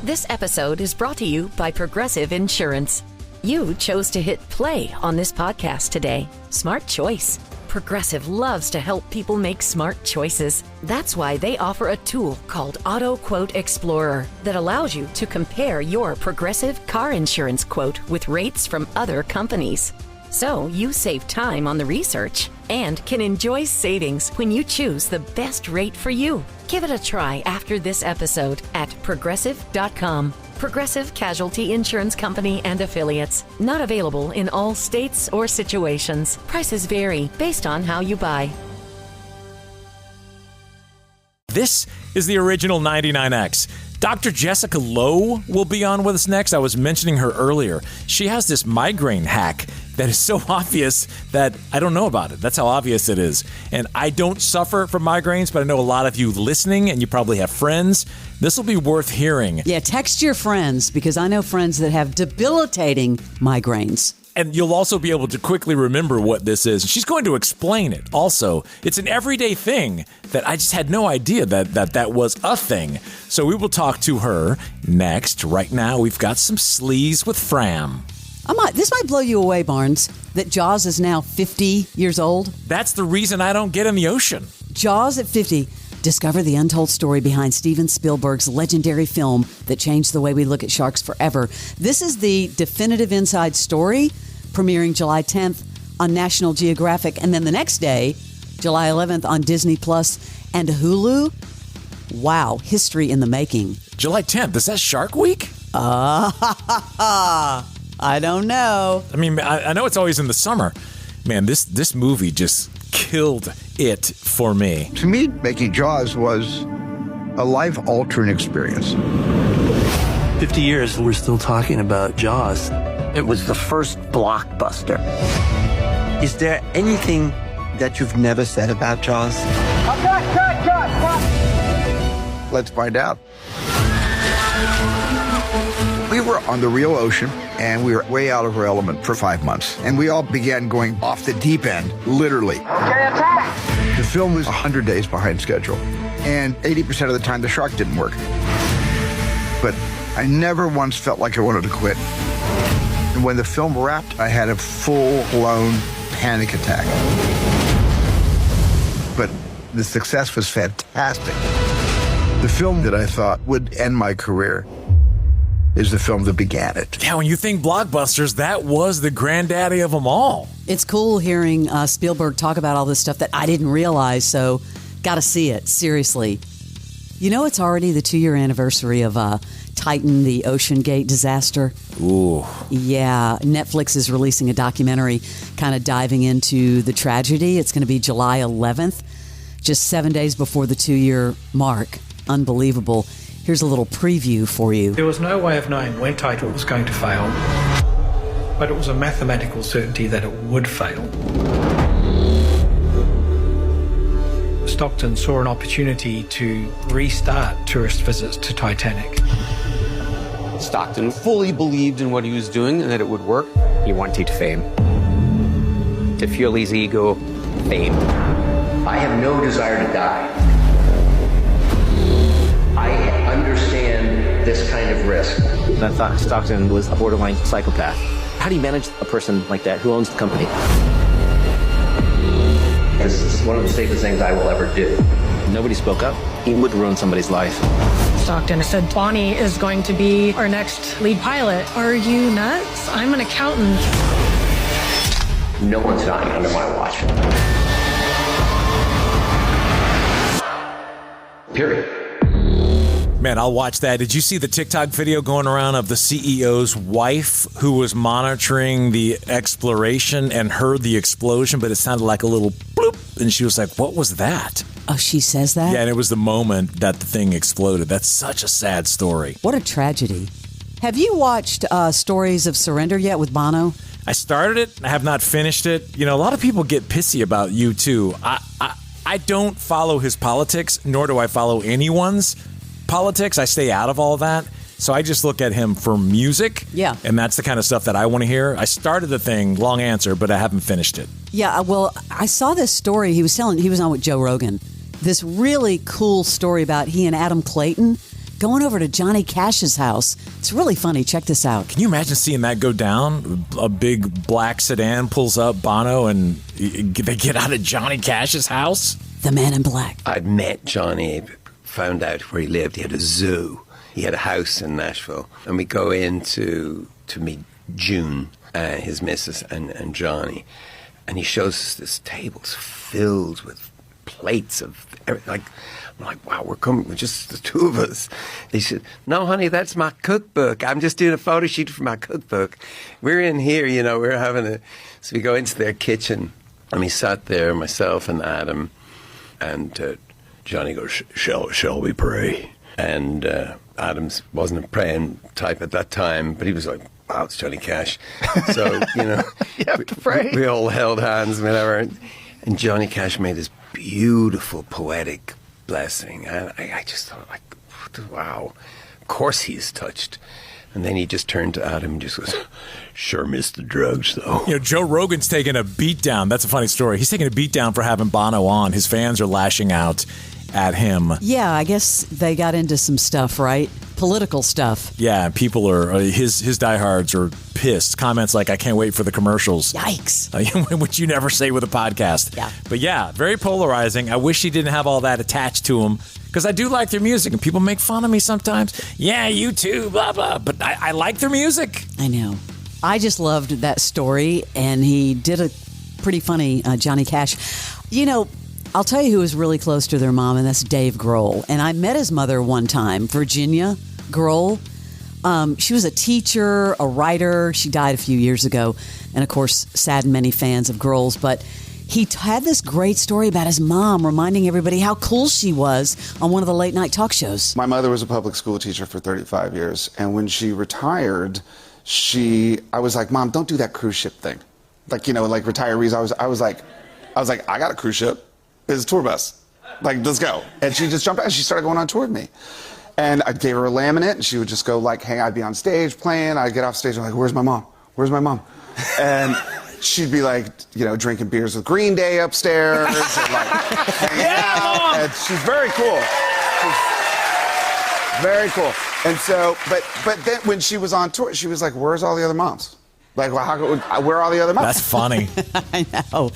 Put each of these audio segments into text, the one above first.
This episode is brought to you by Progressive Insurance. You chose to hit play on this podcast today. Smart choice. Progressive loves to help people make smart choices. That's why they offer a tool called Auto Quote Explorer that allows you to compare your Progressive car insurance quote with rates from other companies. So you save time on the research and can enjoy savings when you choose the best rate for you. Give it a try after this episode at Progressive.com. Progressive Casualty Insurance Company and Affiliates. Not available in all states or situations. Prices vary based on how you buy. This is the original 99X. Dr. Jessica Lowe will be on with us next. I was mentioning her earlier. She has this migraine hack that is so obvious that I don't know about it. That's how obvious it is. And I don't suffer from migraines, but I know a lot of you listening, and you probably have friends. This will be worth hearing. Yeah, text your friends, because I know friends that have debilitating migraines. And you'll also be able to quickly remember what this is. She's going to explain it. Also, it's an everyday thing that I just had no idea that was a thing. So we will talk to her next. Right now, we've got some Sleaze with Fram. This might blow you away, Barnes, that Jaws is now 50 years old. That's the reason I don't get in the ocean. Jaws at 50. Discover the untold story behind Steven Spielberg's legendary film that changed the way we look at sharks forever. This is the definitive inside story, premiering July 10th on National Geographic, and then the next day, July 11th on Disney Plus and Hulu. Wow, history in the making. July 10th, is that Shark Week? I don't know. I mean, I know it's always in the summer. Man, this movie just killed it for me. To me, making Jaws was a life-altering experience. 50 years, we're still talking about Jaws. It was the first blockbuster. Is there anything that you've never said about Jaws? Let's find out. We were on the real ocean, and we were way out of our element for 5 months. And we all began going off the deep end, literally. The film was 100 days behind schedule, and 80% of the time the shark didn't work. But I never once felt like I wanted to quit. And when the film wrapped, I had a full-blown panic attack. But the success was fantastic. The film that I thought would end my career is the film that began it. Yeah, when you think blockbusters, that was the granddaddy of them all. It's cool hearing Spielberg talk about all this stuff that I didn't realize, so got to see it, seriously. You know, it's already the 2-year anniversary of Titan, the OceanGate disaster. Ooh. Yeah, Netflix is releasing a documentary kind of diving into the tragedy. It's going to be July 11th, just 7 days before the 2-year mark. Unbelievable. Here's a little preview for you. There was no way of knowing when Titan was going to fail, but it was a mathematical certainty that it would fail. Stockton saw an opportunity to restart tourist visits to Titanic. Stockton fully believed in what he was doing and that it would work. He wanted fame. To fuel his ego, fame. I have no desire to die. I understand this kind of risk. I thought Stockton was a borderline psychopath. How do you manage a person like that who owns the company? This is one of the safest things I will ever do. Nobody spoke up. He would ruin somebody's life. Stockton said, Bonnie is going to be our next lead pilot. Are you nuts? I'm an accountant. No one's dying under my watch. Period. Man, I'll watch that. Did you see the TikTok video going around of the CEO's wife who was monitoring the exploration and heard the explosion, but it sounded like a little bloop, and she was like, what was that? Oh, she says that? Yeah, and it was the moment that the thing exploded. That's such a sad story. What a tragedy. Have you watched Stories of Surrender yet with Bono? I started it. I have not finished it. You know, a lot of people get pissy about U2. I don't follow his politics, nor do I follow anyone's politics. I stay out of all that. So I just look at him for music. Yeah. And that's the kind of stuff that I want to hear. I started the thing, long answer, but I haven't finished it. Yeah, well, I saw this story. He was on with Joe Rogan. This really cool story about he and Adam Clayton going over to Johnny Cash's house. It's really funny. Check this out. Can you imagine seeing that go down? A big black sedan pulls up, Bono, and they get out of Johnny Cash's house? The Man in Black. I'd met Johnny, found out where he lived. He had a zoo. He had a house in Nashville. And we go in to meet June, his missus, and Johnny. And he shows us this table's filled with plates of everything. I'm like, wow, we're just the two of us. He said, no, honey, that's my cookbook. I'm just doing a photo shoot for my cookbook. We're in here, we're having a... So we go into their kitchen, and we sat there, myself and Adam, and Johnny goes, shall we pray? And Adams wasn't a praying type at that time, but he was like, wow, it's Johnny Cash. So, you have to pray. We all held hands, whatever. And Johnny Cash made this beautiful, poetic blessing. And I just thought, wow, of course he's touched. And then he just turned to Adam and just goes, sure missed the drugs, though. Joe Rogan's taking a beat down. That's a funny story. He's taking a beat down for having Bono on. His fans are lashing out at him. Yeah, I guess they got into some stuff, right? Political stuff. Yeah, people are, his diehards are pissed. Comments like, I can't wait for the commercials. Yikes. Which you never say with a podcast. Yeah. But yeah, very polarizing. I wish he didn't have all that attached to him, because I do like their music, and people make fun of me sometimes. Yeah, you too, blah, blah. But I like their music. I know. I just loved that story, and he did a pretty funny Johnny Cash. I'll tell you who was really close to their mom, and that's Dave Grohl. And I met his mother one time, Virginia Grohl. She was a teacher, a writer. She died a few years ago, and of course, saddened many fans of Grohl's. But he had this great story about his mom reminding everybody how cool she was on one of the late night talk shows. My mother was a public school teacher for 35 years, and when she retired, I was like, Mom, don't do that cruise ship thing. Like retirees, I was like, I got a cruise ship. It's a tour bus. Let's go. And she just jumped out and she started going on tour with me. And I gave her a laminate, and she would just go hang. I'd be on stage playing. I'd get off stage and I'm like, where's my mom? Where's my mom? And she'd be drinking beers with Green Day upstairs and hanging out. And she's very cool. She's very cool. And so, but then when she was on tour, she was like, where's all the other moms? Where are all the other moms? That's funny. I know.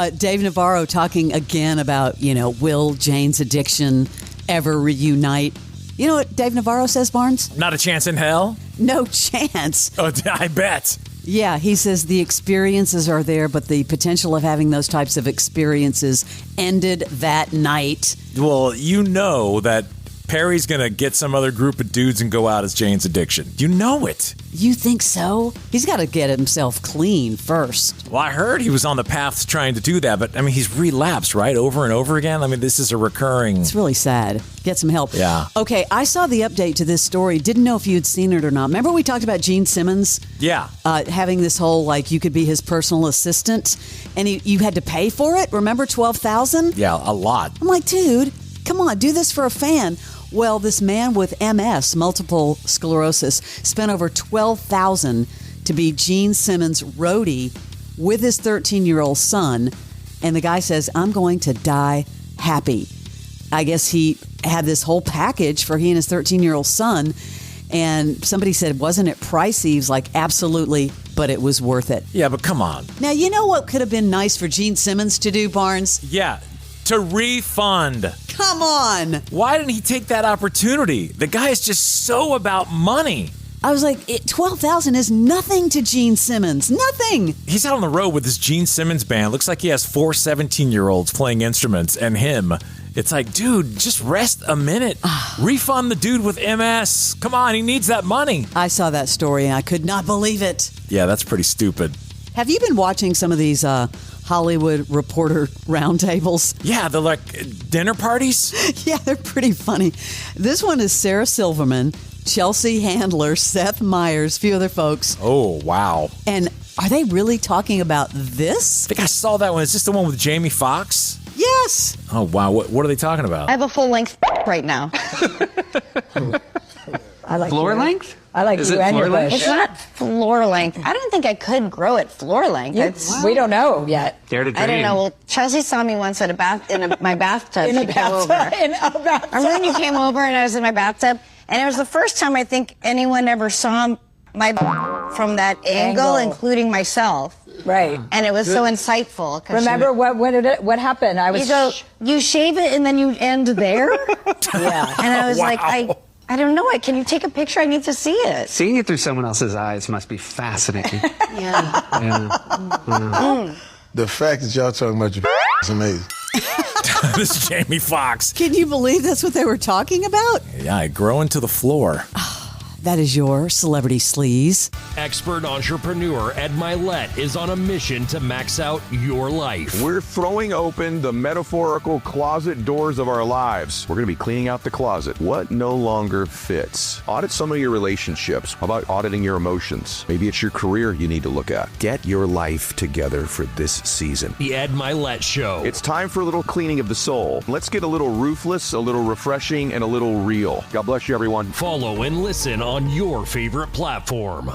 Dave Navarro talking again about, will Jane's addiction ever reunite? You know what Dave Navarro says, Barnes? Not a chance in hell? No chance. Oh, I bet. Yeah, he says the experiences are there, but the potential of having those types of experiences ended that night. Well, that Perry's going to get some other group of dudes and go out as Jane's addiction. You know it. You think so? He's got to get himself clean first. Well, I heard he was on the path to trying to do that, but he's relapsed, right? Over and over again. This is a recurring... It's really sad. Get some help. Yeah. Okay, I saw the update to this story. Didn't know if you'd seen it or not. Remember we talked about Gene Simmons? Yeah. Having this whole, you could be his personal assistant, and you had to pay for it? Remember, $12,000? Yeah, a lot. I'm like, dude, come on, do this for a fan. Well, this man with MS, multiple sclerosis, spent over $12,000 to be Gene Simmons' roadie with his 13-year-old son. And the guy says, I'm going to die happy. I guess he had this whole package for he and his 13-year-old son. And somebody said, wasn't it pricey? He was like, absolutely, but it was worth it. Yeah, but come on. Now, you know what could have been nice for Gene Simmons to do, Barnes? Yeah, to refund. Come on. Why didn't he take that opportunity? The guy is just so about money. I was like, $12,000 is nothing to Gene Simmons. Nothing. He's out on the road with this Gene Simmons band. Looks like he has 4 17-year-olds playing instruments and him. It's like, dude, just rest a minute. Refund the dude with MS. Come on, he needs that money. I saw that story and I could not believe it. Yeah, that's pretty stupid. Have you been watching some of these Hollywood reporter roundtables? Yeah, they're like dinner parties. Yeah, they're pretty funny. This one is Sarah Silverman, Chelsea Handler, Seth Meyers, a few other folks. Oh, wow. And are they really talking about this? I think I saw that one. Is this the one with Jamie Foxx? Yes. Oh, wow. What are they talking about? I have a full length right now. I like floor length? I like Is you it and your floor length? bush. It's not floor length. I don't think I could grow it floor length. We don't know yet. Dare to dream. I don't know. Well, Chelsea saw me once at my bathtub. In a She came over. bathtub. In a bathtub. Remember when you came over and I was in my bathtub? And it was the first time I think anyone ever saw my from that angle, including myself. Right. And it was so insightful. Remember what happened? You shave it and then you end there? Yeah. And I was like, I don't know. Can you take a picture? I need to see it. Seeing it through someone else's eyes must be fascinating. The fact that y'all talking about your is amazing. This is Jamie Foxx. Can you believe that's what they were talking about? Yeah, I grow into the floor. That is your celebrity sleaze. Expert entrepreneur Ed Milet is on a mission to max out your life. We're throwing open the metaphorical closet doors of our lives. We're going to be cleaning out the closet. What no longer fits? Audit some of your relationships. How about auditing your emotions? Maybe it's your career you need to look at. Get your life together for this season. The Ed Milet Show. It's time for a little cleaning of the soul. Let's get a little ruthless, a little refreshing, and a little real. God bless you, everyone. Follow and listen on your favorite platform.